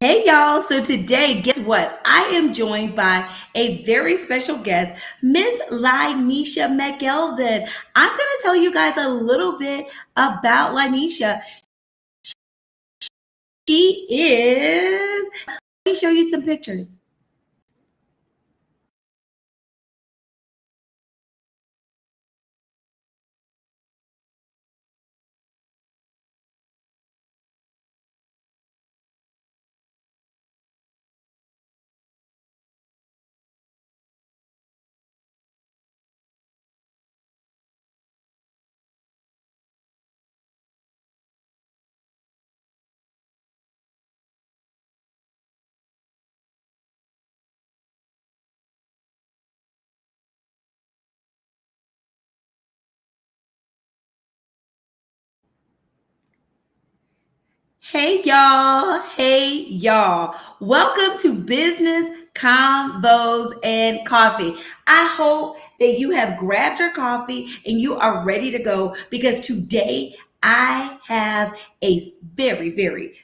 Hey y'all, so today, guess what? I am joined by a very special guest, Miss Lynesha McElveen. I'm going to tell you guys a little bit about Lynesha. She is, let me show you some pictures. Hey y'all, hey y'all. Welcome to Business Combos and Coffee. I hope that you have grabbed your coffee and you are ready to go because today I have a very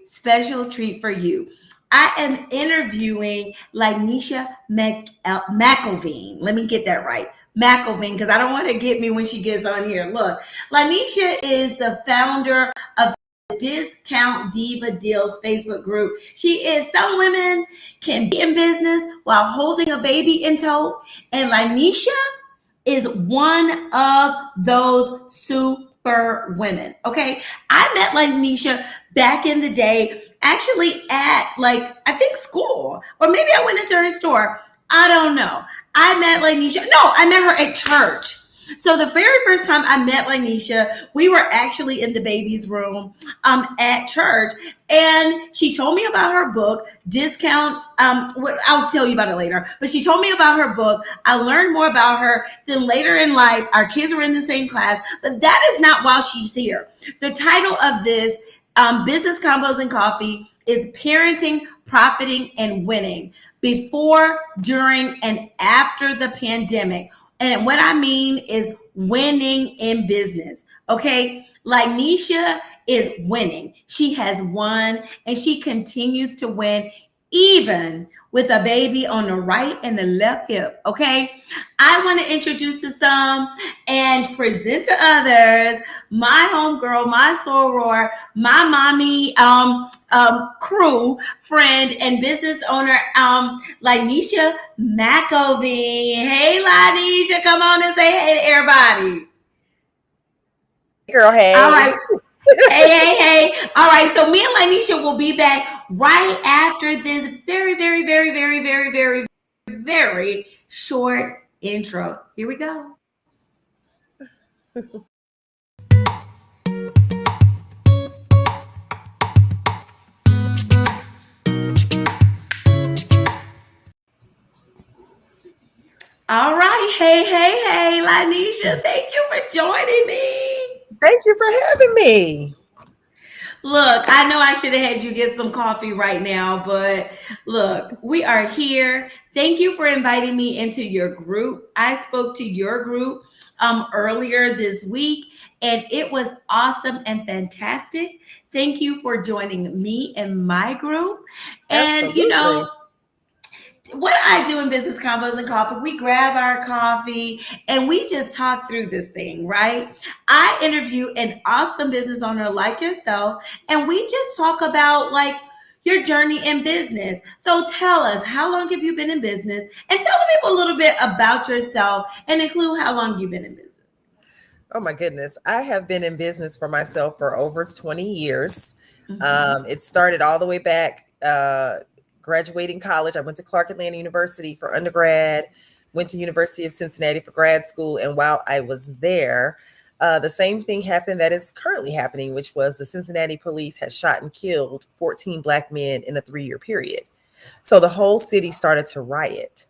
special treat for you. I am interviewing Lynesha McElveen. Let me get that right. McElveen, because I don't want to get me when she gets on here. Look, Lynesha is the founder of the Discount Diva Deals Facebook group. She is Some women can be in business while holding a baby in tow, and Lynesha is one of those super women. Okay, I met Lynesha back in the day, actually at I think school, or maybe I went into her store. I don't know. I met Lynesha. No, I met her at church. So the very first time I met Lynesha, we were actually in the baby's room at church, and she told me about her book, Discount. I'll tell you about it later. But she told me about her book. I learned more about her. Then later in life, our kids were in the same class, but that is not while she's here. The title of this Business Combos and Coffee is Parenting, Profiting, and Winning before, during, and after the pandemic. And what I mean is winning in business. Okay. Lynesha is winning. She has won and she continues to win, even with a baby on the right and the left hip. Okay. I want to introduce to some and present to others my homegirl, my soror, my mommy crew, friend, and business owner, Lynesha McElveen. Hey, Lynesha, come on and say hey to everybody. Girl, All hey. right. Hey. All right. So me and Lynesha will be back right after this very short intro. Here we go. All right. Hey, Lynesha. Thank you for joining me. Thank you for having me. Look, I know I should have had you get some coffee right now, but look, we are here. Thank you for inviting me into your group. I spoke to your group earlier this week, and it was awesome and fantastic. Thank you for joining me in my group. And Absolutely. what I do in Business Combos and Coffee, we grab our coffee and we just talk through this thing, right? I interview an awesome business owner like yourself, and we just talk about your journey in business. So tell us, how long have you been in business? And tell the people a little bit about yourself and include how long you've been in business. Oh my goodness. I have been in business for myself for over 20 years. Mhm. It started all the way back graduating college. I went to Clark Atlanta University for undergrad, went to University of Cincinnati for grad school. And while I was there, the same thing happened that is currently happening, which was the Cincinnati police had shot and killed 14 Black men in a 3-year period. So the whole city started to riot.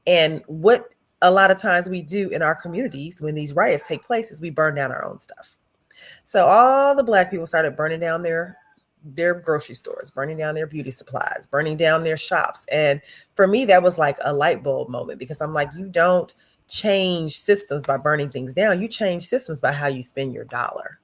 And what a lot of times we do in our communities when these riots take place is we burn down our own stuff. So all the Black people started burning down their grocery stores, burning down their beauty supplies, burning down their shops. And for me, that was like a light bulb moment, because I'm like, you don't change systems by burning things down. You change systems by how you spend your dollar.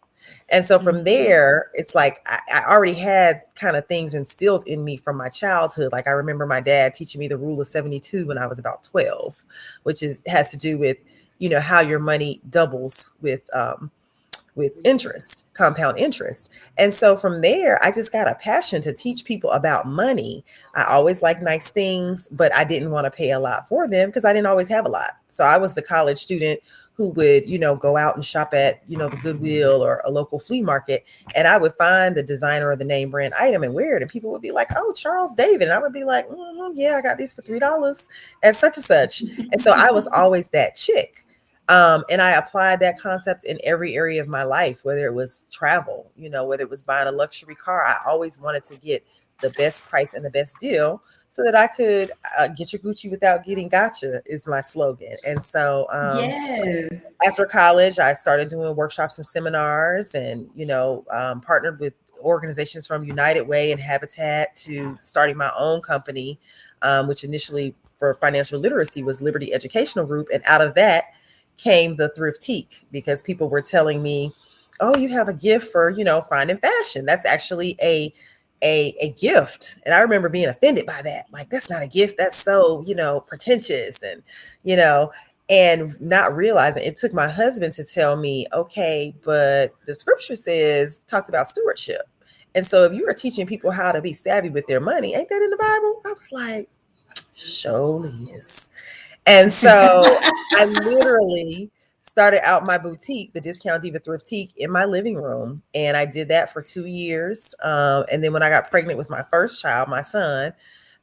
And so from there, it's like I already had kind of things instilled in me from my childhood. Like I remember my dad teaching me the rule of 72 when I was about 12, which has to do with, how your money doubles with interest, compound interest. And so from there, I just got a passion to teach people about money. I always liked nice things, but I didn't want to pay a lot for them because I didn't always have a lot. So I was the college student who would, go out and shop at, the Goodwill or a local flea market. And I would find the designer or the name brand item and wear it. And people would be like, oh, Charles David. And I would be like, yeah, I got these for $3 and such and such. And so I was always that chick. And I applied that concept in every area of my life, whether it was travel, whether it was buying a luxury car. I always wanted to get the best price and the best deal so that I could get your Gucci without getting gotcha is my slogan. And so Yes. after college, I started doing workshops and seminars and, partnered with organizations from United Way and Habitat to starting my own company, which initially for financial literacy was Liberty Educational Group. And out of that came the Thriftique, because people were telling me, oh, you have a gift for, finding fashion. That's actually a gift. And I remember being offended by that. Like, that's not a gift. That's so, pretentious and, and not realizing it took my husband to tell me, okay, but the scripture talks about stewardship. And so if you are teaching people how to be savvy with their money, ain't that in the Bible? I was like, surely is. And so I literally started out my boutique, the Discount Diva Thriftique, in my living room. And I did that for 2 years. And then when I got pregnant with my first child, my son,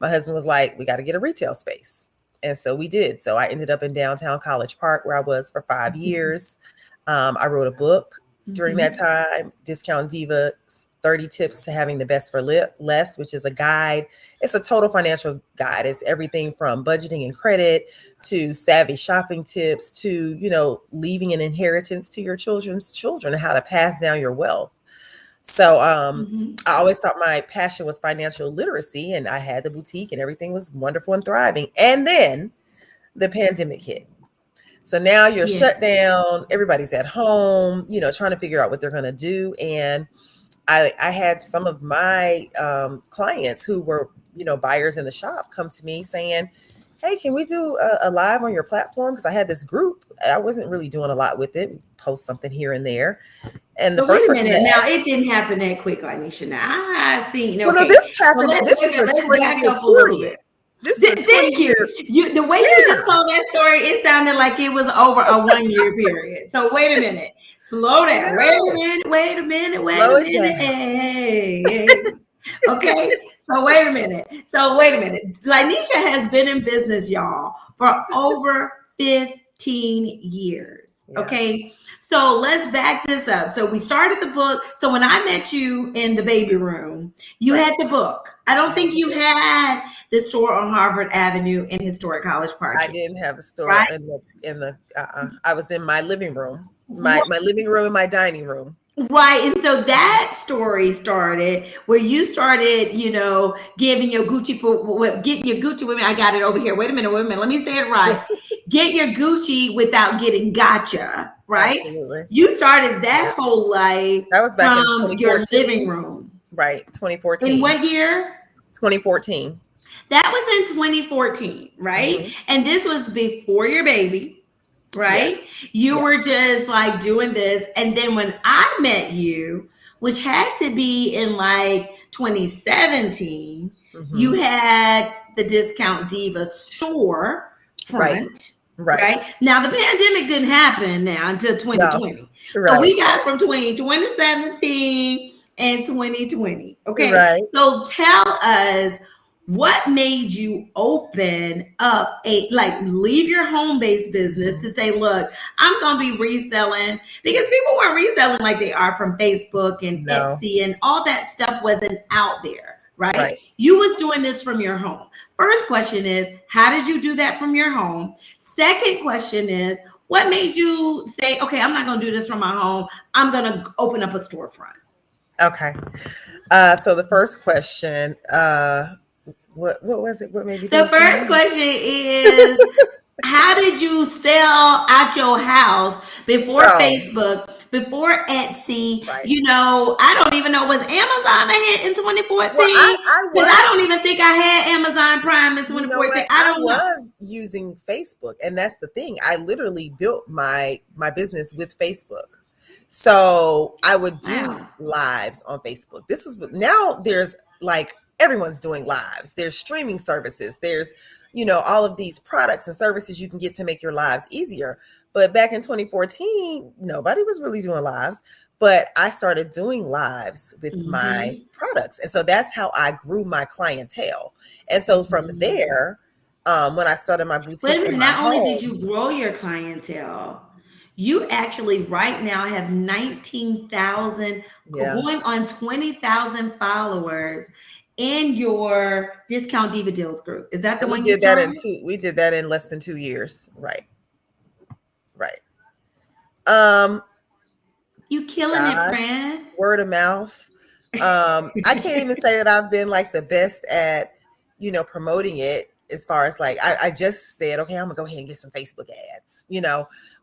my husband was like, we got to get a retail space. And so we did. So I ended up in downtown College Park, where I was for 5 years. I wrote a book during that time, Discount Diva, 30 Tips to Having the Best for Less, which is a guide. It's a total financial guide. It's everything from budgeting and credit to savvy shopping tips to, leaving an inheritance to your children's children and how to pass down your wealth. So I always thought my passion was financial literacy, and I had the boutique and everything was wonderful and thriving. And then the pandemic hit. So now you're shut down. Everybody's at home, trying to figure out what they're going to do. And I had some of my clients who were, buyers in the shop come to me saying, hey, can we do a live on your platform? Because I had this group. I wasn't really doing a lot with it. Post something here and there. And the first person now it didn't happen that quick, Lynesha. Now I see. Well, no, this happened. This is a 20-year period. Thank you. The way you just told that story, it sounded like it was over a 1 year period. So wait a minute. Slow down. Wait a minute. Hey. Okay. So wait a minute. Lynesha has been in business, y'all, for over 15 years. Yeah. Okay. So let's back this up. So we started the book. So when I met you in the baby room, you had the book. I don't think you had the store on Harvard Avenue in historic College Park. I didn't have a store in the I was in my living room, my living room and my dining room. Right. And so that story started where you started, giving your Gucci getting your Gucci women. I got it over here. Wait a minute. Let me say it right. Get your Gucci without getting gotcha. Right. Absolutely. You started that whole life. That was back in your living room. Right. 2014. In what year? 2014. That was in 2014. Right. Mm-hmm. And this was before your baby. Right? Yes. You were just like doing this. And then when I met you, which had to be in like 2017, you had the Discount Diva store front. Right. Now the pandemic didn't happen now until 2020. No. Right. So we got from 2017 and 2020. Okay. Right. So tell us, what made you open up leave your home-based business to say, look, I'm going to be reselling, because people weren't reselling like they are from Facebook and Etsy, and all that stuff wasn't out there, right? You was doing this from your home. First question is, how did you do that from your home? Second question is, what made you say, okay, I'm not going to do this from my home. I'm going to open up a storefront. Okay. So the first question, what was it? What made you? The first question is, how did you sell at your house before Facebook, before Etsy. Right. You know, I don't even know, was Amazon ahead in 2014? Well, I Because I was, don't even think I had Amazon Prime in you know 2014. what? I I don't know. was using Facebook, and that's the thing. I literally built my business with Facebook. So I would do Wow. lives on Facebook. This is now there's like everyone's doing lives. There's streaming services. There's, all of these products and services you can get to make your lives easier. But back in 2014, nobody was really doing lives. But I started doing lives with my Mm-hmm. products. And so that's how I grew my clientele. And so from Mm-hmm. there, when I started my Wait a boutique in minute, my not only did home, you grow your clientele, you actually right now have 19,000, yeah, going on 20,000 followers in your Discount Diva Deals group. Is that the and one you started? we did that in less than 2 years. Right. Right. Um, You killing it, God, friend. word of mouth. I can't even say that I've been like the best at, promoting it as far as like I just said, okay, I'm gonna go ahead and get some Facebook ads,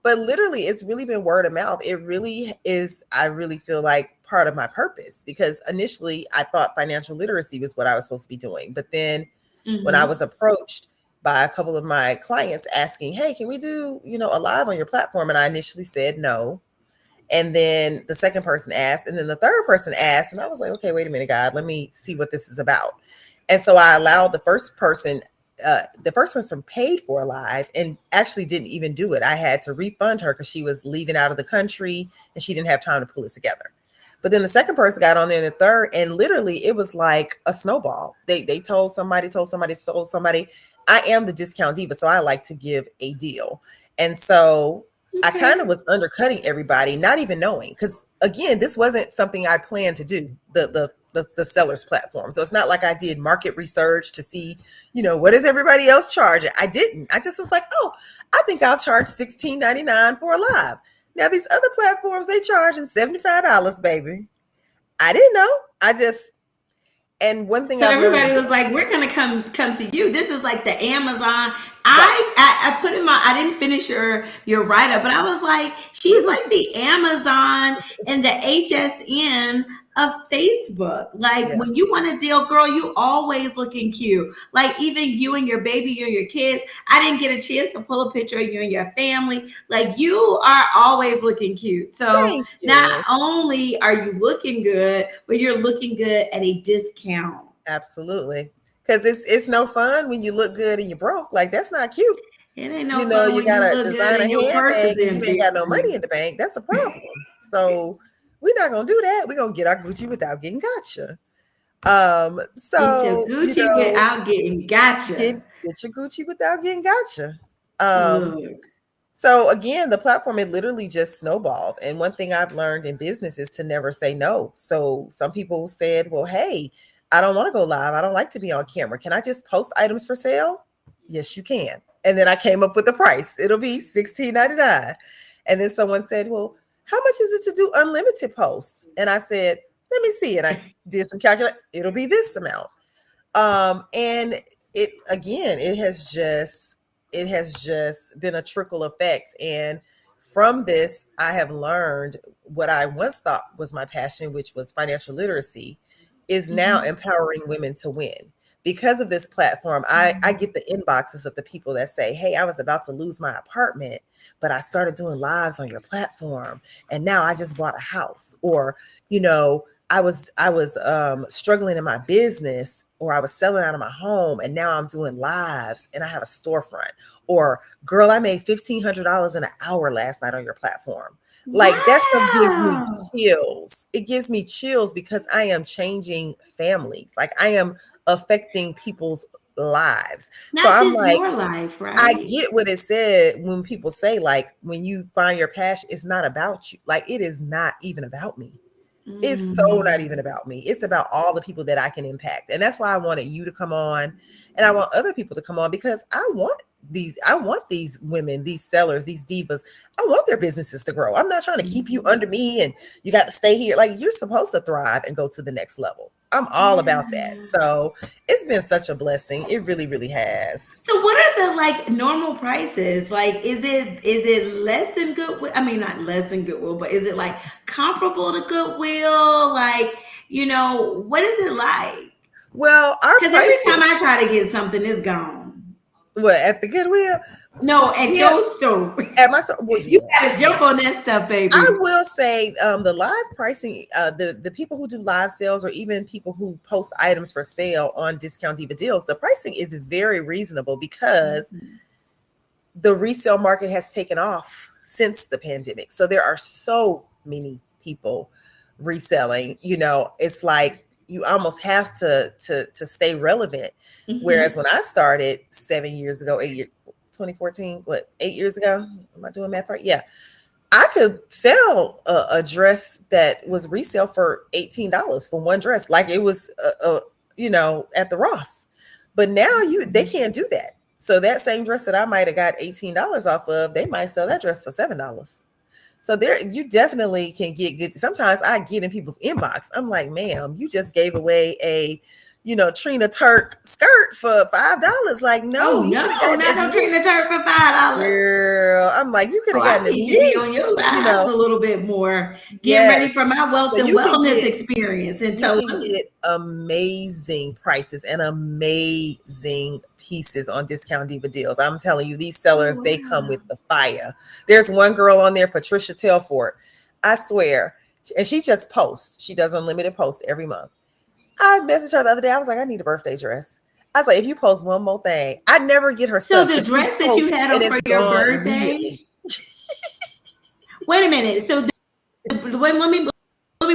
but literally it's really been word of mouth. It really is, I really feel like part of my purpose because initially I thought financial literacy was what I was supposed to be doing. But then when I Mm-hmm. was approached by a couple of my clients asking, hey, can we do, a live on your platform? And I initially said no. And then the second person asked, and then the third person asked, and I was like, okay, wait a minute, God, let me see what this is about. And so I allowed the first person. The first person paid for a live and actually didn't even do it. I had to refund her because she was leaving out of the country and she didn't have time to pull it together. But then the second person got on there, and the third, and literally it was like a snowball. They told somebody, told somebody, told somebody. I am the discount diva, so I like to give a deal. And so I kind Okay. of was undercutting everybody, not even knowing, because again, this wasn't something I planned to do. The sellers platform. So it's not like I did market research to see, what is everybody else charging. I didn't. I just was like, oh, I think I'll charge $16.99 for a live. Now these other platforms, they charging $75, baby. I didn't know. I just, and one thing So I've learned everybody in was business, like, "We're gonna come to you." This is like the Amazon. right? I put in my. I didn't finish your write up, but I was like, she's Yeah, like the Amazon and the HSN of Facebook. Like yeah. when you want a deal, girl, you always looking cute. Like even you and your baby, you and your kids. I didn't get a chance to pull a picture of you and your family. Like you are always looking cute. So Thank not you. only are you looking good, but you're looking good at a discount. Absolutely. Because it's no fun when you look good and you're broke. Like that's not cute. It ain't no fun You when you got a look good designer and your purse is handbag and you ain't empty. got no money in the bank. That's a problem. So we're not gonna do that. We're gonna get our Gucci without getting gotcha. Get your So Gucci without getting gotcha. get your Gucci without getting gotcha. Um, Look, so again, the platform, it literally just snowballs. And one thing I've learned in business is to never say no. So some people said, well, hey, I don't want to go live. I don't like to be on camera. Can I just post items for sale? Yes, you can. And then I came up with the price. It'll be $16.99. And then someone said, well, how much is it to do unlimited posts? And I said, let me see. And I did some calculate. It'll be this amount. And it again, it has just been a trickle effect. And from this, I have learned what I once thought was my passion, which was financial literacy, is now mhm. empowering women to win. Because of this platform, I get the inboxes of the people that say, hey, I was about to lose my apartment, but I started doing lives on your platform. And now I just bought a house. Or, I was struggling in my business, or I was selling out of my home, and now I'm doing lives and I have a storefront. Or girl, I made $1,500 in an hour last night on your platform. Like that stuff gives me Wow. chills. It gives me chills because I am changing families. Like I am affecting people's lives. So Not I'm just like, your life, I right? get what it said when people say, like, when you find your passion, it's not about you. Like, it is not even about me. It's so not even Mm. about me. It's about all the people that I can impact. And that's why I wanted you to come on, and I want other people to come on, because I want these women, these sellers, these divas. I want their businesses to grow. I'm not trying to keep you Mhm. under me and you got to stay here. Like, you're supposed to thrive and go to the next level. I'm all about that. So it's been such a blessing. It really, really has. So what are the like normal prices? Like is it less than Goodwill? I mean not less than Goodwill, but is it like comparable to Goodwill? Like, what is it like? Well, our Because every time prices, I try to get something, it's gone. what, at the Goodwill? No, at Yeah, your store. at my store. Well, You yeah. gotta jump on that stuff, I baby. will say the live pricing, the people who do live sales or even people who post items for sale on Discount Diva Deals, the pricing is very reasonable because the resale market has taken off since the pandemic. So there are so many people reselling, it's like you almost have to stay relevant. Whereas when I started 7 years ago, 2014, 8 years ago, am I doing math right? Yeah. I could sell a dress that was resale for $18 for one dress, like it was, at the Ross. But now they can't do that. So that same dress that I might have got $18 off of, they might sell that dress for $7. So there, you definitely can get good. Sometimes I get in people's inbox. I'm like, ma'am, you just gave away a, Trina Turk skirt for $5. Like, no, Oh you no, could have gotten not at no treating least, the turf for $5. girl. I'm like, you could Oh, have I gotten at need to be on least, your lives a little bit more. Getting ready yes. for my wealth So and wellness experience in you can Tulum. get amazing prices and amazing pieces on Discount Diva Deals. I'm telling you, these sellers, Oh they come wow. with the fire. There's one girl on there, Patricia Telford. I swear. And she just posts. She does unlimited posts every month. I messaged her the other day. I was like, I need a birthday dress. I was like, if you post one more thing, I never get her So stuff the because she dress that you posts had and on it's for your gone birthday. immediately. Wait a minute. So wait, let me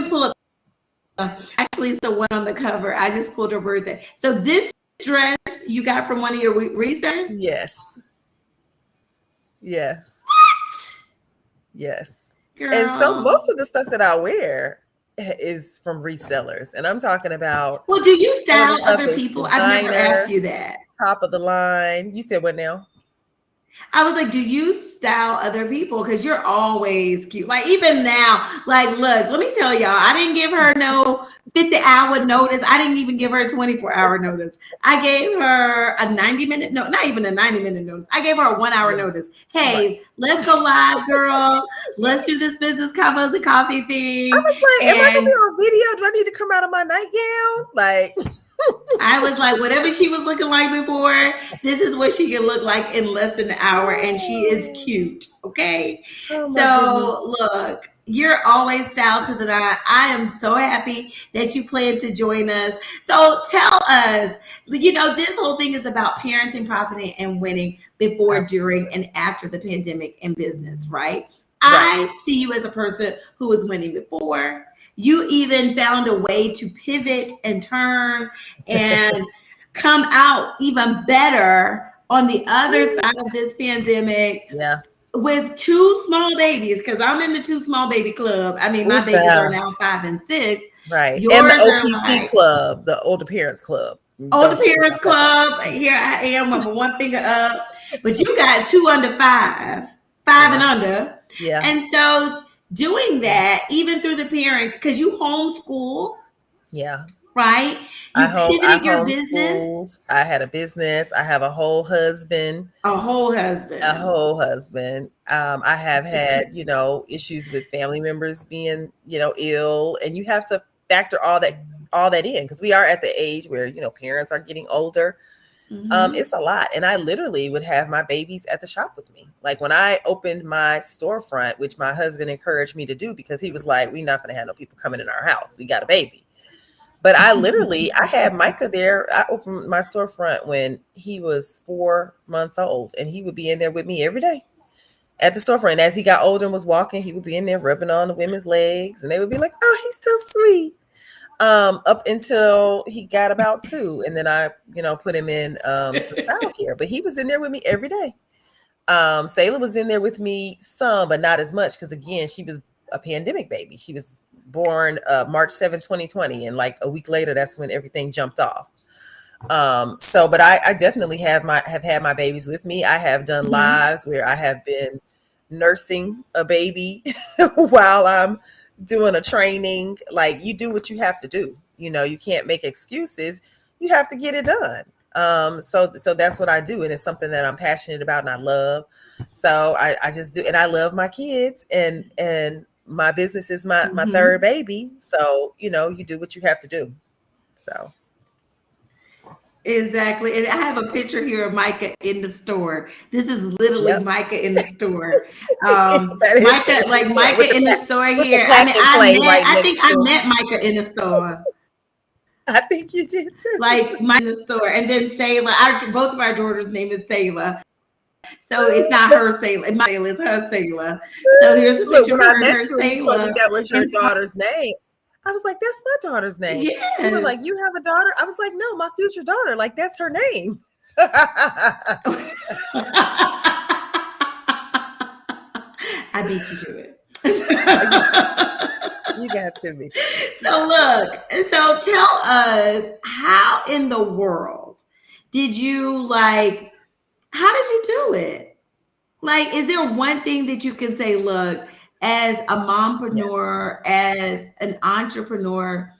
pull up. Actually, it's the one on the cover. I just pulled her birthday. So this dress you got from one of your resellers? Yes. Yes. Yes. And so Girl. most of the stuff that I wear is from resellers. And I'm talking about Well, do you some of the style stuff other that's people? I've never asked designer, you that. top of the line. You said what now? I was like, do you style other people? Because you're always cute. Like, even now, like, look, let me tell y'all, I didn't give her no 50-hour notice. I didn't even give her a 24-hour notice. I gave her a 90-minute, no, not even a 90-minute notice. I gave her a 1-hour Right. notice. Right. Hey, let's go live, girl. Let's do this business combos and coffee I thing. was like, am I gonna be And on video? Do I need to come out of my nightgown? Like, I was like, whatever she was looking like before, this is what she can look like in less than an hour. And she is cute. Okay. oh my goodness. So look, you're always styled to the dot. I am so happy that you plan to join us. So tell us, this whole thing is about parenting, profiting, and winning before, during, Absolutely. and after the pandemic in business, right? Right. I see you as a person who was winning before. You even found a way to pivot and turn and come out even better on the other side of this pandemic Yeah. with two small babies, because I'm in the two small baby club. I mean, Ooh, my babies are child. now 5 and 6. Right. And the Yours are OPC like club, the older parents club. older Don't forget parents about that one. club. Here I am, I'm one finger up. But you got two under five and Yeah. under. Yeah. And so doing that, even through the parent, because you homeschool, Yeah. right? I You home I pivoted your business, homeschooled. I had a business. I have a whole husband. a whole A husband. whole husband. I have had, issues with family members being, ill, and you have to factor all that in because we are at the age where, parents are getting older. Mhm. It's a lot. And I literally would have my babies at the shop with me. Like when I opened my storefront, which my husband encouraged me to do because he was like, we're not going to have no people coming in our house. We got a baby. But I had Micah there. I opened my storefront when he was 4 months old, and he would be in there with me every day at the storefront. And as he got older and was walking, he would be in there rubbing on the women's legs, and they would be like, "Oh, he's so sweet." Up until he got about 2, and then I, put him in some childcare. But he was in there with me every day. Sayla was in there with me some, but not as much because again, she was a pandemic baby. She was born March 7th, 2020, and like a week later, that's when everything jumped off. But I definitely have had my babies with me. I have done Mhm. lives where I have been nursing a baby while I'm doing a training. Like you do what you have to do, You can't make excuses. You have to get it done. So that's what I do, and it's something that I'm passionate about and I love. So I just do, and I love my kids, and my business is my third baby. So you do what you have to do. So Exactly. And I have a picture here of Micah in the store. This is literally yep. Micah in the store. That is Micah, like with Micah in the store with the here. I pack mean, and play right I next think I to. met Micah in the store. I think you did too. Like Micah in the store. And then Sayla, both of our daughters' name is Sayla. So it's not her Sayla. My Sayla is her Sayla. So here's a Look, picture of when I her and met her you and you told me Sayla. that was your And daughter's name, I was like, that's my daughter's name. You were like, yes. you have a daughter? I was like, no, my future daughter. Like, that's her name. I beat you to it. You got to because So look, so tell us, how in the world did you how did you do it? Like, is there one thing that you can say, look, as a yes. mompreneur, as an entrepreneur,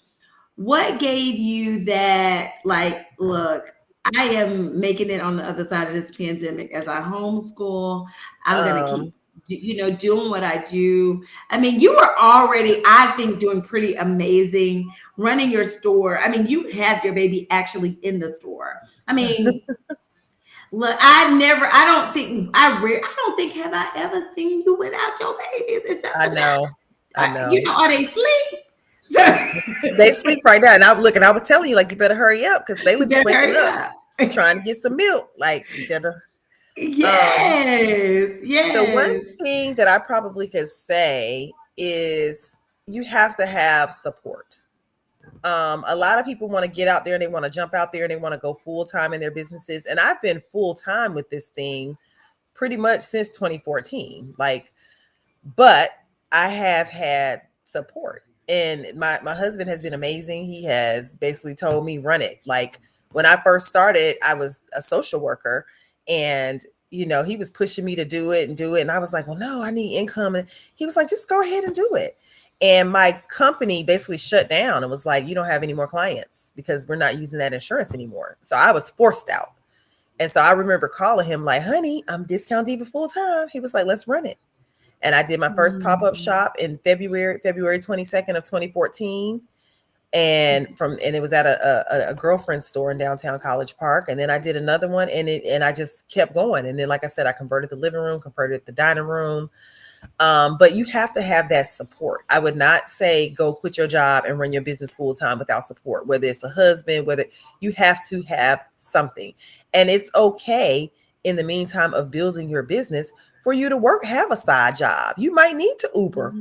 what gave you that, like, look, I am making it on the other side of this pandemic as I homeschool. I'm going to Um, keep, doing what I do. I mean, you were already, I think, doing pretty amazing running your store. I mean, you have your baby actually in the store. I mean, look, I don't think have I ever seen you without your babies, except I for that. know. I know. Are they sleep? They sleep right now. And I was telling you, like, you better hurry up because they You would be better waking hurry up up. trying to get some milk. Like, you better. Um, Yes, the one yes. thing that I probably could say is you have to have support. A lot of people want to get out there and they want to jump out there and they want to go full time in their businesses. And I've been full time with this thing pretty much since 2014. But I have had support. And my husband has been amazing. He has basically told me, run it. Like when I first started, I was a social worker and he was pushing me to do it and do it. And I was like, well, no, I need income. And he was like, just go ahead and do it. And my company basically shut down and was like, you don't have any more clients because we're not using that insurance anymore. So I was forced out. And so I remember calling him like, honey, I'm Discount Diva full time. He was like, let's run it. And I did my first pop-up shop in February 22nd of 2014. And it was at a girlfriend's store in downtown College Park. And then I did another one and I just kept going. And then, like I said, I converted the living room, converted the dining room. But you have to have that support. I would not say go quit your job and run your business full time without support, whether it's a husband, whether you have to have something. And it's okay in the meantime of building your business for you to have a side job. You might need to Uber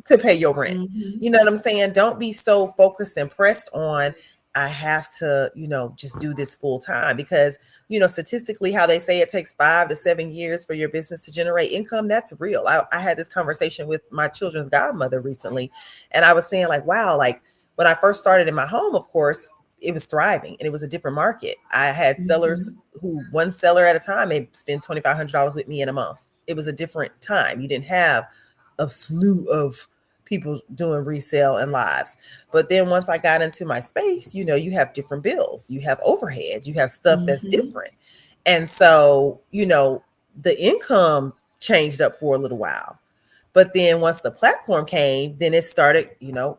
to pay your rent. You know what I'm saying? Don't be so focused and pressed on, I have to, just do this full time because, statistically, how they say it takes 5 to 7 years for your business to generate income. That's real. I had this conversation with my children's godmother recently, and I was saying like, wow, like when I first started in my home, of course, it was thriving and it was a different market. I had sellers who one seller at a time, they spend $2,500 with me in a month. It was a different time. You didn't have a slew of people doing resale and lives. But then once I got into my space, you have different bills, you have overhead, you have stuff that's different. And so, the income changed up for a little while. But then once the platform came, then it started,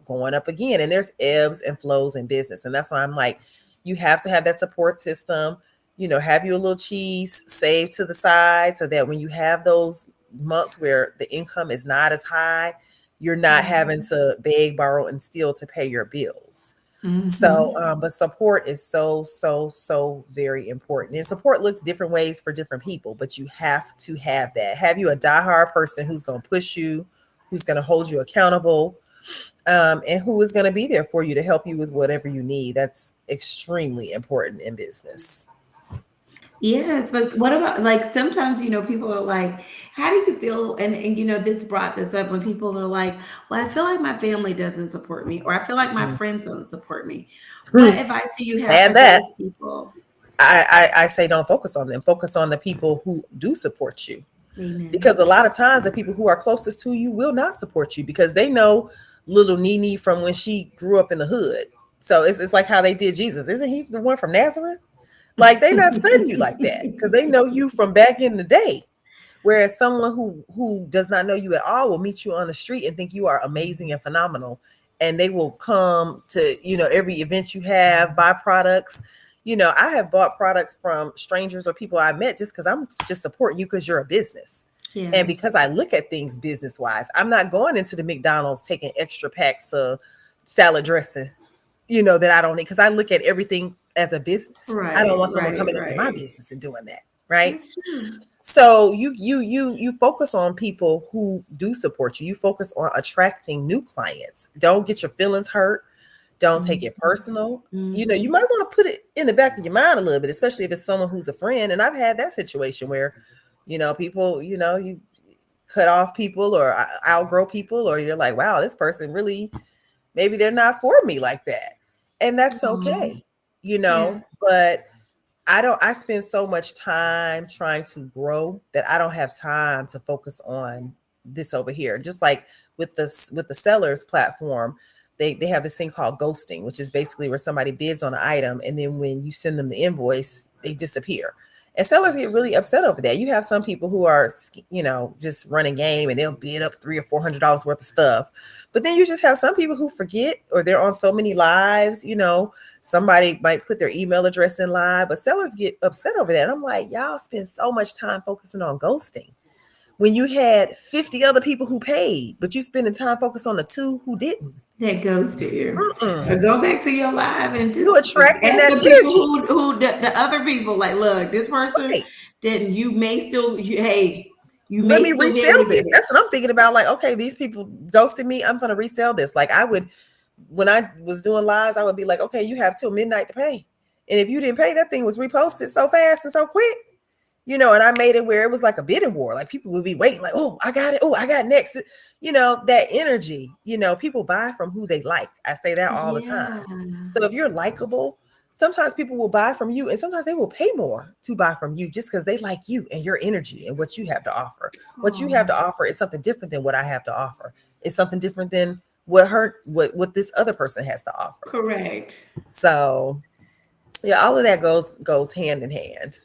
going up again. And there's ebbs and flows in business. And that's why I'm like, you have to have that support system, have you a little cheese saved to the side so that when you have those months where the income is not as high, you're not having to beg, borrow, and steal to pay your bills. So, but support is so, so, so very important. And support looks different ways for different people, but you have to have that. Have you a diehard person who's going to push you, who's going to hold you accountable, and who is going to be there for you to help you with whatever you need. That's extremely important in business. Yes, but what about, like, sometimes, people are like, how do you feel? And this brought this up when people are like, well, I feel like my family doesn't support me, or I feel like my friends don't support me. What advice do you have for And that those people? I say don't focus on them. Focus on the people who do support you. Amen. Because a lot of times the people who are closest to you will not support you because they know little Nene from when she grew up in the hood. So it's like how they did Jesus. Isn't he the one from Nazareth? Like they not studying you like that because they know you from back in the day. Whereas someone who does not know you at all will meet you on the street and think you are amazing and phenomenal. And they will come to, every event you have, buy products. I have bought products from strangers or people I met just because I'm just supporting you because you're a business. Yeah. And because I look at things business wise, I'm not going into the McDonald's taking extra packs of salad dressing, that I don't need, because I look at everything as a business. Right, I don't want someone right, coming into my right. business and doing that. Right. That's true. So you focus on people who do support you. You focus on attracting new clients. Don't get your feelings hurt. Don't take it personal. Mm-hmm. You might want to put it in the back of your mind a little bit, especially if it's someone who's a friend. And I've had that situation where, people, you cut off people or outgrow people, or you're like, wow, this person really, maybe they're not for me like that. And that's okay, Yeah. but I spend so much time trying to grow that I don't have time to focus on this over here. Just like with the sellers platform, they have this thing called ghosting, which is basically where somebody bids on an item and then when you send them the invoice, they disappear. And sellers get really upset over that. You have some people who are, just running game and they'll bid up $300 or $400 worth of stuff. But then you just have some people who forget, or they're on so many lives, somebody might put their email address in live, but sellers get upset over that. And I'm like, y'all spend so much time focusing on ghosting when you had 50 other people who paid, but you spending time focused on the 2 who didn't. That goes to you. Go back to your live and just you attracting ask that the people energy. who the other people, like, look, this person Right. didn't. You may still, you Let may me still be able resell to this. get it. That's what I'm thinking about. Like, okay, these people ghosted me. I'm going to resell this. Like I would, when I was doing lives, I would be like, okay, you have till midnight to pay. And if you didn't pay, that thing was reposted so fast and so quick, and I made it where it was like a bidding war. Like people would be waiting like, oh, I got it. Oh, I got next. That energy, people buy from who they like. I say that all the time. So if you're likable, sometimes people will buy from you and sometimes they will pay more to buy from you just because they like you and your energy and what you have to offer. What you have to offer is something different than what I have to offer. It's something different than what this other person has to offer. Correct. So yeah, all of that goes hand in hand.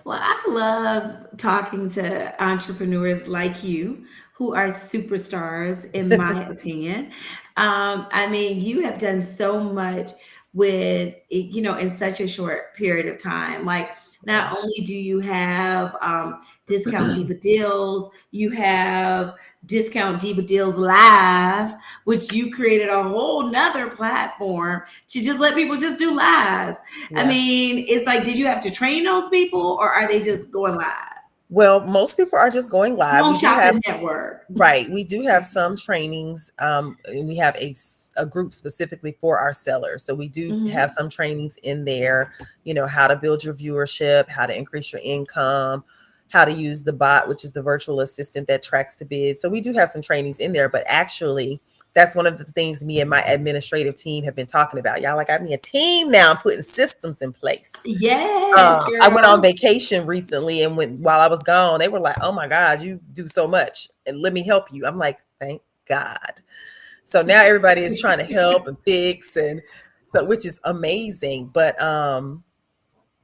Well, I love talking to entrepreneurs like you who are superstars, in my opinion. I mean, you have done so much with, in such a short period of time. Like, not only do you have Discount Diva Deals, you have Discount Diva Deals Live, which you created a whole nother platform to just let people just do lives. Yeah. I mean, it's like, did you have to train those people or are they just going live? Well, most people are just going live. Home We do Shopping have Network. right. We do have some trainings. And we have a group specifically for our sellers. So we do have some trainings in there, how to build your viewership, how to increase your income, how to use the bot, which is the virtual assistant that tracks the bids. So we do have some trainings in there, but actually that's one of the things me and my administrative team have been talking about. Y'all, like, I need a team now. I'm putting systems in place. Yes, I went on vacation recently, and while I was gone, they were like, "Oh my God, you do so much, and let me help you." I'm like, "Thank God." So now everybody is trying to help and fix, and so which is amazing. But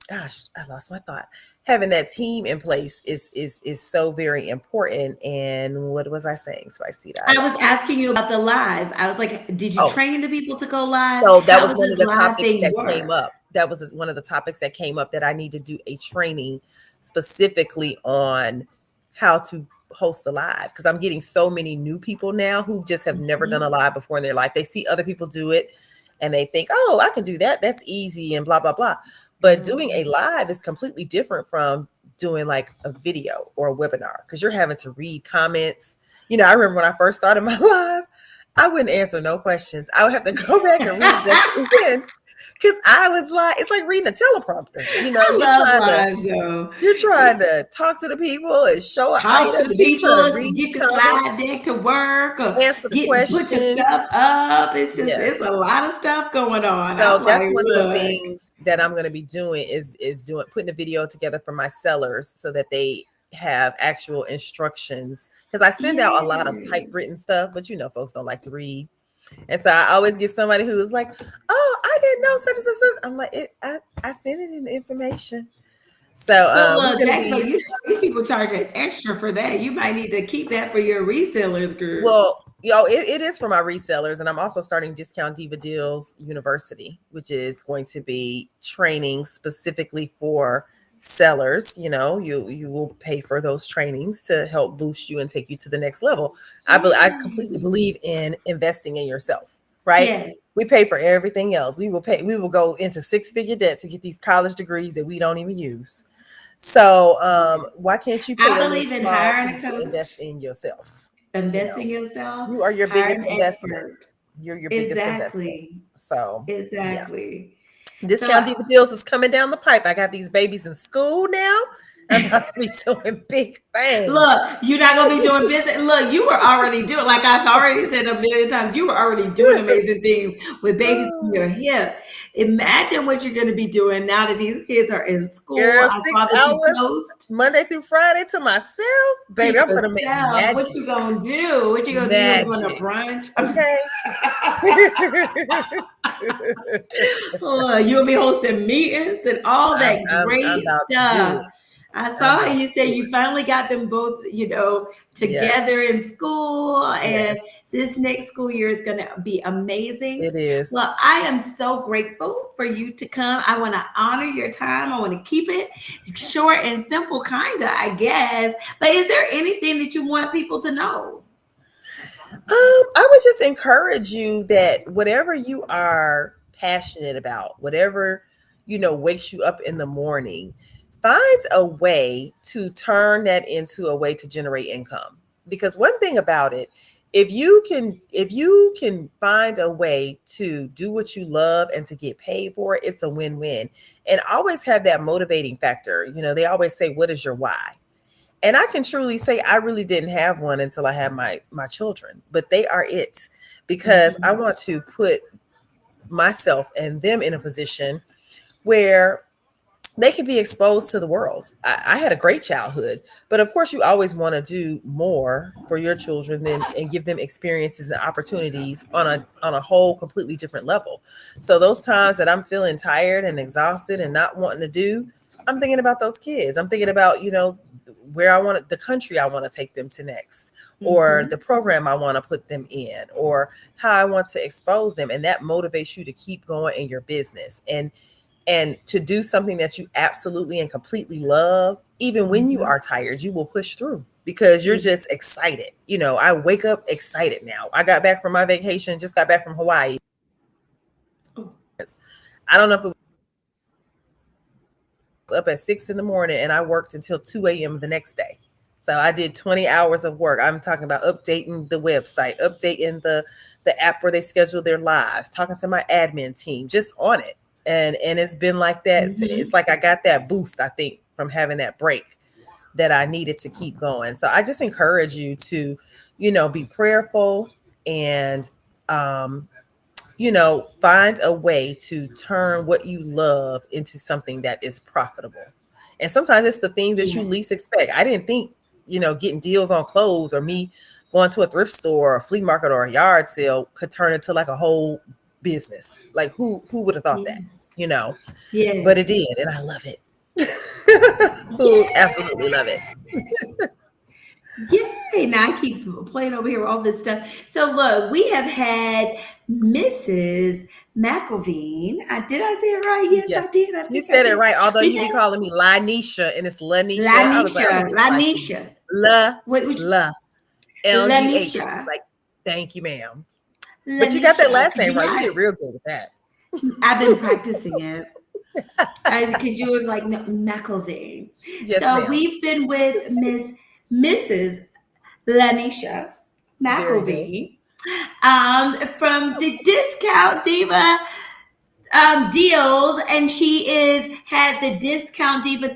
gosh, I lost my thought. Having that team in place is so very important. And what was I saying, Spiceda? I was asking you about the lives. I was like, did you train the people to go live? So that How was does one this of the live topics thing that work? came up. That was one of the topics that came up, that I need to do a training specifically on how to host a live, because I'm getting so many new people now who just have never done a live before in their life. They see other people do it and they think, oh, I can do that. That's easy and blah, blah, blah. But doing a live is completely different from doing like a video or a webinar, because you're having to read comments. I remember when I first started my live, I wouldn't answer no questions. I would have to go back and read that again, because I was like, it's like reading a teleprompter. I love lives though. You're trying to talk to the people and show an Talk to item, the and then you're trying to people, read get the your comment, slide deck to work, or answer the put your question. stuff up. It's just, it's Yes. a lot of stuff going on. So I'm that's like, one of the look. things that I'm going to be doing is putting a video together for my sellers so that they have actual instructions, because I send out a lot of typewritten stuff, but folks don't like to read. And so I always get somebody who is like, oh, didn't know such and such. I'm like, I sent it in the information. So But we're look, gonna that, be but you know, these people charging extra for that. You might need to keep that for your resellers group. well, it is for my resellers, and I'm also starting Discount Diva Deals University, which is going to be training specifically for sellers. You will pay for those trainings to help boost you and take you to the next level. I completely Yes. believe in investing in yourself, right? Yes. We pay for everything else. We will go into six-figure debt to get these college degrees that we don't even use. So why can't you pay I a little believe in small hiring fee a to invest coach, in yourself? investing yourself, You are your biggest hiring an investment. expert. You're your biggest investment. Exactly. So yeah. Exactly. So Discount Diva Deals is coming down the pipe. I got these babies in school now. I'm about to be doing big things. look, you're not gonna be doing business. Look, you were already doing, like I've already said a million times, you were already doing amazing things with babies on your hip. Imagine what you're gonna be doing now that these kids are in school. Girl, I saw six that you hours post Monday through Friday to myself. to Baby, I'm gonna make yourself. What magic. you gonna do? What you gonna do? You gonna go on a Magic. brunch? Okay. You will be hosting meetings and all I'm, that I'm great about to do stuff. it. I I'm saw about you to said do you it. finally got them both, Yes. together in school, and Yes. this next school year is going to be amazing. It is. Well, I am so grateful for you to come. I want to honor your time. I want to keep it short and simple, kind of, I guess. But is there anything that you want people to know? I would just encourage you that whatever you are passionate about, whatever, wakes you up in the morning, find a way to turn that into a way to generate income. Because one thing about it, if you can find a way to do what you love and to get paid for it, it's a win-win. And always have that motivating factor. They always say, what is your why? And I can truly say I really didn't have one until I had my children, but they are it, because I Mhm. want to put myself and them in a position where they can be exposed to the world. I had a great childhood, but of course you always want to do more for your children than and give them experiences and opportunities on a whole completely different level. So those times that I'm feeling tired and exhausted and not wanting to do, I'm thinking about those kids. I'm thinking about, where the country I want to take them to next, or Mhm. the program I want to put them in, or how I want to expose them. And that motivates you to keep going in your business and to do something that you absolutely and completely love. Even when you Mhm. are tired, you will push through because you're just excited. I wake up excited now. I got back from my vacation, just got back from Hawaii. Oh. I don't know if it was up at 6 in the morning, and I worked until 2 a.m. the next day. So I did 20 hours of work. I'm talking about updating the website, updating the app where they schedule their lives, talking to my admin team, just on it. And it's been like that. It's Mhm. like I got that boost, I think, from having that break that I needed to keep going. So I just encourage you to, be prayerful and find a way to turn what you love into something that is profitable. And sometimes it's the thing that you Yeah. least expect. I didn't think, getting deals on clothes or me going to a thrift store or a flea market or a yard sale could turn into like a whole business. Like who would have thought that, Yes. but Yes. it did, and I love it. Who Yes. absolutely love it. Yay! Now I keep playing over here with all this stuff. So look, we have had Mrs. McElveen. Did I say it right? Yes, I Yes, did. I you think I said it did. right. Although We you be had calling me Lynesha and it's Lanisha, I was like, I'm gonna Lanisha. get spicy. Lanisha. La What would you? la LUH. Lanisha. Like, thank you, ma'am. But you got that Lanisha. last Because name right. You did real good with that. I've been practicing it. Because you were like McElveen. Yes, So ma'am. we've been with Mrs. Lanisha Very good. McElveen, from the Discount Diva deals, and she is had the Discount Diva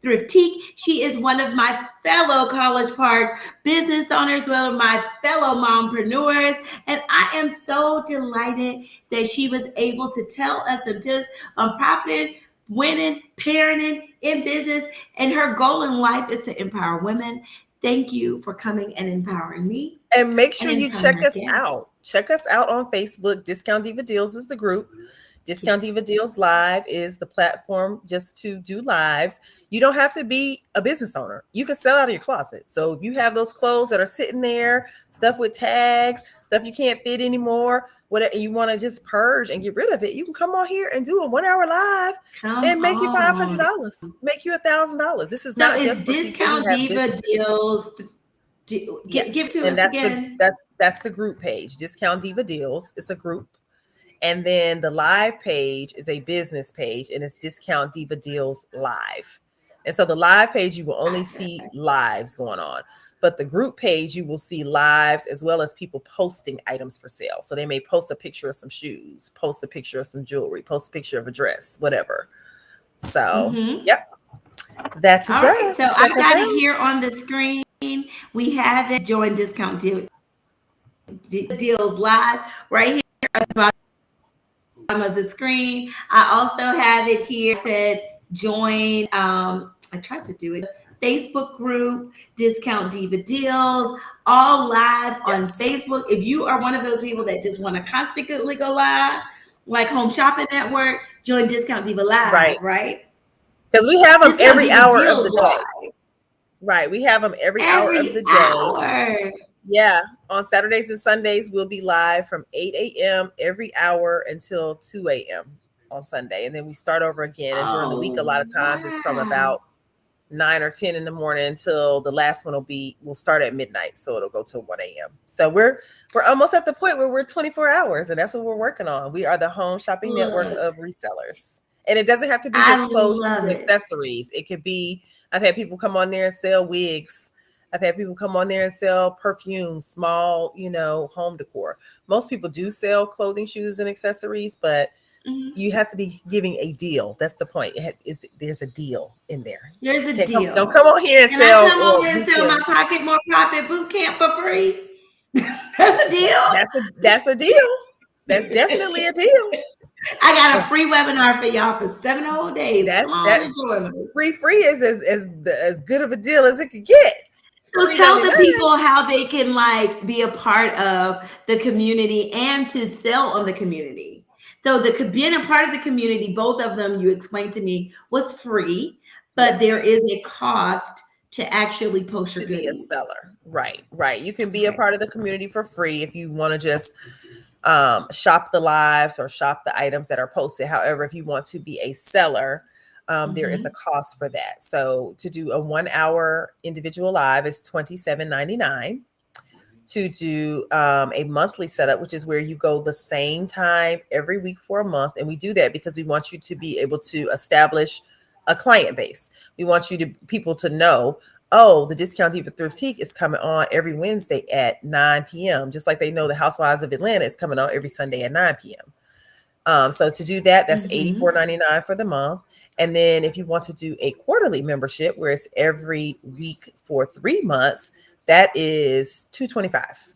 Thriftique. She is one of my fellow College Park business owners, one of my fellow mompreneurs, and I am so delighted that she was able to tell us some tips on profiting, winning, parenting in business, and her goal in life is to empower women. Thank you for coming and empowering me And make and sure you empowering check our us guests. out. Check us out on Facebook. Discount Diva Deals is the group. Discount Diva Deals Live is the platform just to do lives. You don't have to be a business owner. You can sell out of your closet. So if you have those clothes that are sitting there, stuff with tags, stuff you can't fit anymore, whatever you want to just purge and get rid of it, you can come on here and do a 1 hour live and make you $500, make you $1,000. This is not just for people who Discount have Diva businesses. Deals. Yes. Give to And us again. that's the group page. Discount Diva Deals. It's a group. And then the live page is a business page, and it's Discount Diva Deals Live. And so the live page, you will only see lives going on. But the group page, you will see lives as well as people posting items for sale. So they may post a picture of some shoes, post a picture of some jewelry, post a picture of a dress, whatever. So, yep. That's all right. So I got it here on the screen. We have it. Join Discount Deals Live right here at the bottom of the screen. I also have it here. It said join. I tried to do it. Facebook group, Discount Diva Deals, all live on Facebook. If you are one of those people that just want to constantly go live, like Home Shopping Network, join Discount Diva Live, right? Because we have them every hour of the day. Right. We have them every hour of the day. Yeah. On Saturdays and Sundays, we'll be live from 8 a.m. every hour until 2 a.m. on Sunday. And then we start over again. And during the week, a lot of times it's from about 9 or 10 in the morning until the last one will start at midnight. So it'll go till 1 a.m. So we're almost at the point where we're 24 hours. And that's what we're working on. We are the home shopping network of resellers. And it doesn't have to be just clothes and accessories. It could be, I've had people come on there and sell wigs. I've had people come on there and sell perfumes, small, home decor. Most people do sell clothing, shoes, and accessories, but you have to be giving a deal. That's the point. There's a deal in there. There's a deal. Don't come on here and sell. I come over and sell my Pocket More Profit Bootcamp for free? That's a deal. That's a deal. That's definitely a deal. I got a free webinar for y'all for 7 whole days. Free is as good of a deal as it could get. So tell the people how they can be a part of the community and to sell on the community. So being a part of the community, both of them you explained to me was free, but there is a cost to actually post your goodies. Be a seller. Right. You can be a part of the community for free if you want to just shop the lives or shop the items that are posted. However, if you want to be a seller, there is a cost for that. So to do a 1 hour individual live is $27.99. To do a monthly setup, which is where you go the same time every week for a month. And we do that because we want you to be able to establish a client base. We want people to know, the Discount Diva Thriftique is coming on every Wednesday at 9 p.m. Just like they know the Housewives of Atlanta is coming on every Sunday at 9 p.m. So to do that, that's $84.99 for the month. And then if you want to do a quarterly membership, where it's every week for 3 months, that is $225.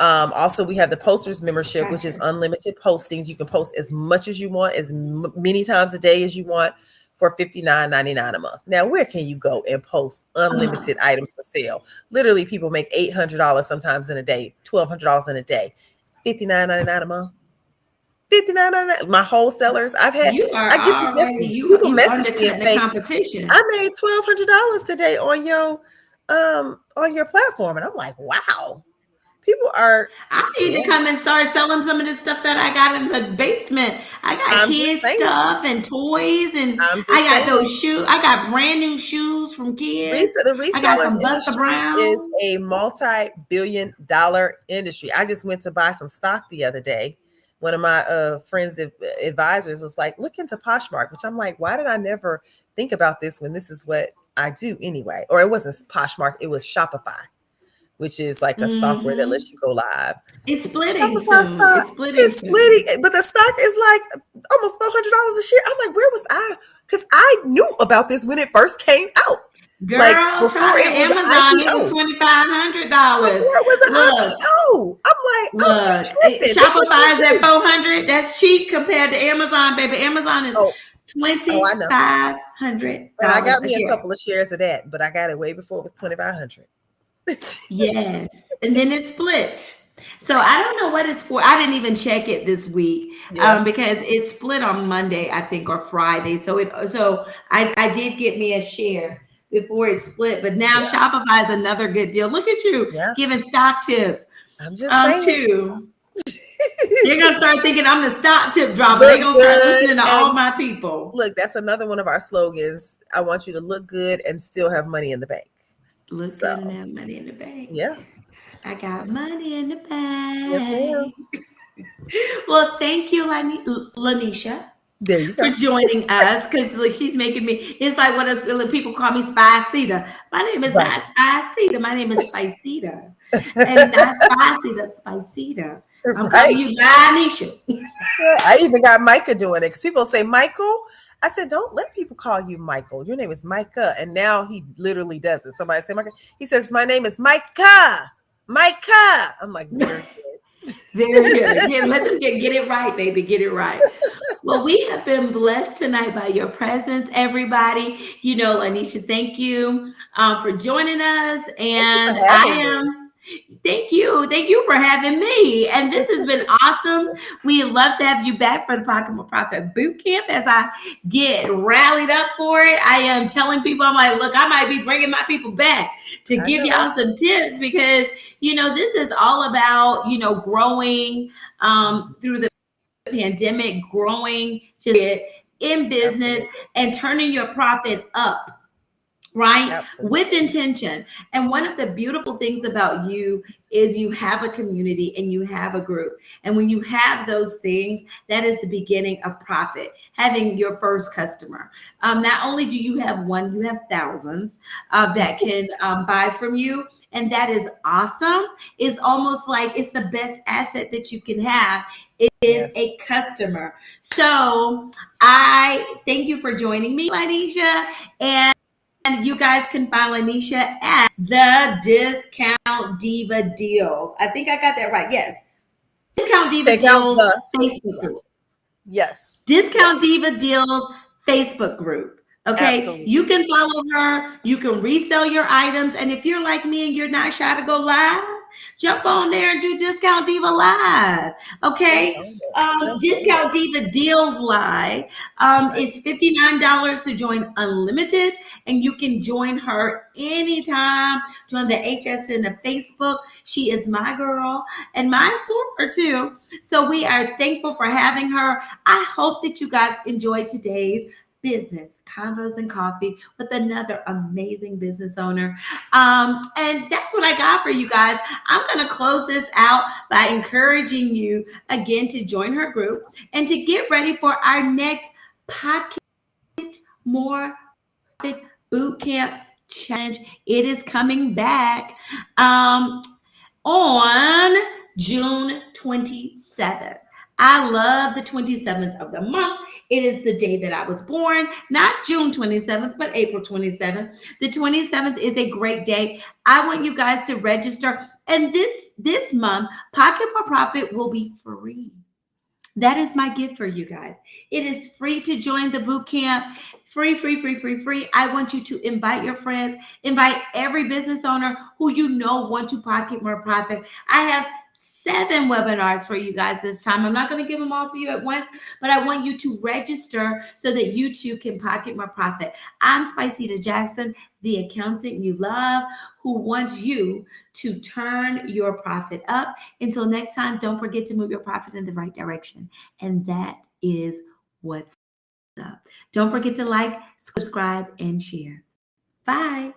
Also, we have the posters membership, which is unlimited postings. You can post as much as you want, as many times a day as you want, for $59.99 a month. Now, where can you go and post unlimited items for sale? Literally, people make $800 sometimes in a day, $1,200 in a day, $59.99 a month. $59.99. My wholesalers, I get this message. People message me and say, competition. I made $1,200 today on your platform, and I'm like, wow. People are. I need to come and start selling some of the stuff that I got in the basement. I got kids stuff and toys, and I got those shoes. I got brand new shoes from kids. The resellers industry is a multi-billion-dollar industry. I just went to buy some stock the other day. One of my friends' advisors was like, look into Poshmark, which I'm like, why did I never think about this when this is what I do anyway? Or it wasn't Poshmark, it was Shopify, which is like a software that lets you go live. It's splitting. It's splitting, but the stock is like almost $400 a share. I'm like, where was I? Because I knew about this when it first came out. Girl, try Amazon. It was $2,500. Before it was an IPO. I'm like, Shopify is at $400. That's cheap compared to Amazon, baby. Amazon is $2,500. And I got me a couple of shares of that, but I got it way before it was $2,500. Yes, and then it split. So I don't know what it's for. I didn't even check it this week Yeah. because it's split on Monday, I think, or Friday. So I did get me a share before it split, but now Yeah. Shopify is another good deal. Look at you Yeah. giving stock tips I'm just saying. too. They're gonna start thinking I'm the stock tip dropper. They're Look gonna start good listening to all and my people. look, that's another one of our slogans. I want you to look good and still have money in the bank. Look So good and have money in the bank. yeah. I got money in the Yes, ma'am. bank. Well, thank you, Lynesha, There you for go. joining us because she's making me. It's like when people call me Spiceda. My name is Right. not Spiceda. My name is Spiceda, and not Spiceda. Spiceda. I'm calling Right. you Lynesha. I even got Micah doing it because people say Michael. I said, don't let people call you Michael. Your name is Micah. And now he literally does it. Somebody say Micah. He says, my name is Micah. Micah. I'm like, very good. Very good. Yeah, let them get it right, baby. Get it right. Well, we have been blessed tonight by your presence, everybody. You know, Anisha, thank you for joining us. Thank you for And I having me. am, thank you. Thank you for having me. And this has been awesome. We'd love to have you back for the Pocket More Profit Bootcamp as I get rallied up for it. I am telling people, I'm like, look, I might be bringing my people back to I give know y'all some tips because, you know, this is all about, you know, growing through the pandemic, growing just in business absolutely. and turning your profit up, right? With Absolutely. intention. And one of the beautiful things about you is you have a community and you have a group. And when you have those things, that is the beginning of profit, having your first customer. Not only do you have one, you have thousands that can buy from you. And that is awesome. It's almost like it's the best asset that you can have. It is Yes. a customer. So I thank you for joining me, Lynesha. And you guys can find Lynesha at the Discount Diva Deals. I think I got that right. Yes. Discount Diva Take out Deals the Facebook yeah. group. Yes. Yes. Discount Diva Deals Facebook group. Okay. Absolutely. You can follow her. You can resell your items. And if you're like me and you're not shy to go live, jump on there and do Discount Diva Live. Jump Okay. on it. Jump on Discount it. Diva Deals Live. Right. It's $59 to join unlimited, and you can join her anytime. Join the HSN of Facebook. She is my girl and my super too. So we are thankful for having her. I hope that you guys enjoyed today's business convos and coffee with another amazing business owner. And that's what I got for you guys. I'm going to close this out by encouraging you again to join her group and to get ready for our next Pocket More Profit Bootcamp Challenge. It is coming back on June 27th. I love the 27th of the month. It is the day that I was born, not June 27th, but April 27th. The 27th is a great day. I want you guys to register. And this month, Pocket More Profit will be free. That is my gift for you guys. It is free to join the boot camp. Free, free, free, free, free. I want you to invite your friends, invite every business owner who you know want to pocket more profit. I have 7 webinars for you guys this time. I'm not going to give them all to you at once, but I want you to register so that you too can pocket more profit. I'm Spiceda Jackson, the accountant you love, who wants you to turn your profit up. Until next time, don't forget to move your profit in the right direction. And that is what's up. Don't forget to like, subscribe, and share. Bye.